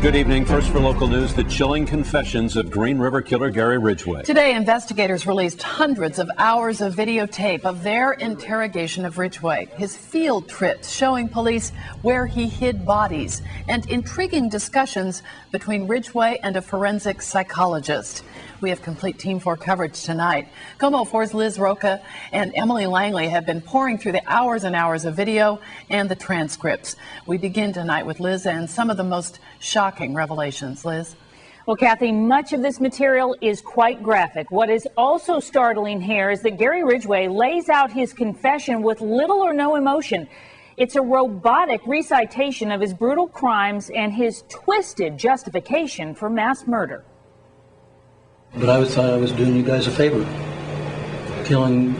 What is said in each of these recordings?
Good evening. First for local news, the chilling confessions of Green River killer Gary Ridgway. Today, investigators released hundreds of hours of videotape of their interrogation of Ridgway, his field trips showing police where he hid bodies, and intriguing discussions between Ridgway and a forensic psychologist. We have complete Team 4 coverage tonight. KOMO 4's Liz Roca and Emily Langley have been pouring through the hours and hours of video and the transcripts. We begin tonight with Liz and some of the most shocking revelations. Liz? Well, Kathy, much of this material is quite graphic. What is also startling here is that Gary Ridgway lays out his confession with little or no emotion. It's a robotic recitation of his brutal crimes and his twisted justification for mass murder. But I thought I was doing you guys a favor. Killing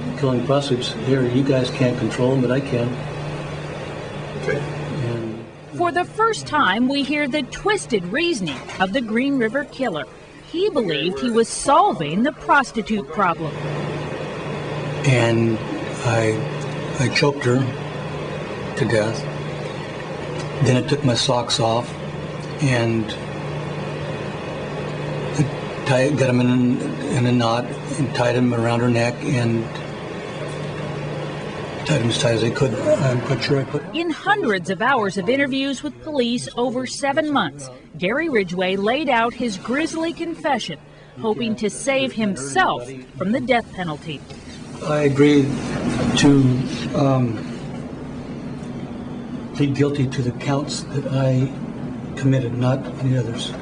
prostitutes. Here, you guys can't control them, but I can. Okay. And for the first time, we hear the twisted reasoning of the Green River killer. He believed he was solving the prostitute problem. And I choked her to death. Then I took my socks off and got him in a knot and tied him around her neck and tied him as tight as I could. I'm quite sure I put. In hundreds of hours of interviews with police over 7 months, Gary Ridgway laid out his grisly confession, hoping to save himself from the death penalty. I agreed to plead guilty to the counts that I committed, not any others.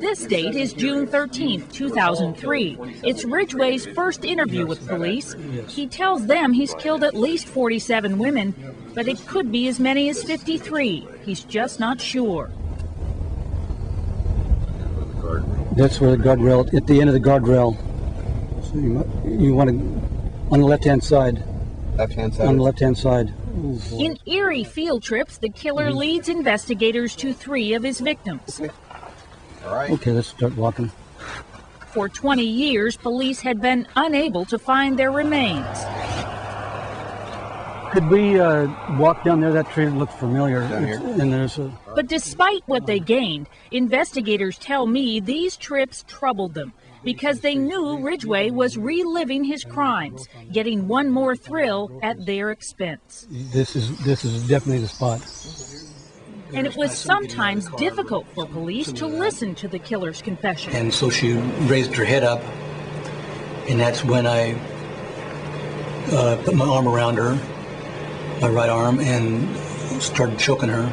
This date is June 13th, 2003. It's Ridgway's first interview with police. He tells them he's killed at least 47 women, but it could be as many as 53. He's just not sure. That's where the guardrail, at the end of the guardrail. So you want to, on the left-hand side. Left-hand side? On the left-hand side. In eerie field trips, the killer leads investigators to 3 of his victims. All right. Okay, let's start walking. For 20 years, police had been unable to find their remains. Could we walk down there? That tree looks familiar. Down here? And there's a... But despite what they gained, investigators tell me these trips troubled them because they knew Ridgway was reliving his crimes, getting one more thrill at their expense. This is definitely the spot. And it was sometimes difficult for police to listen to the killer's confession. And so she raised her head up, and that's when I put my arm around her, my right arm, and started choking her.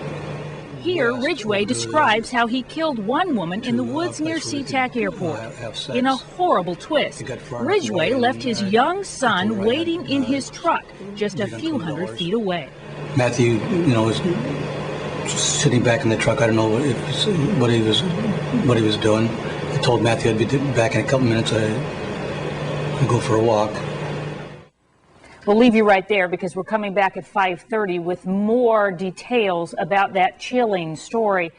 Here, Ridgway describes how he killed one woman in the woods near SeaTac Airport. In a horrible twist, Ridgway left his young son waiting in his truck just a few hundred feet away. Matthew, was sitting back in the truck. I don't know what he was doing. I told Matthew I'd be back in a couple minutes. I'd go for a walk. We'll leave you right there because we're coming back at 5:30 with more details about that chilling story.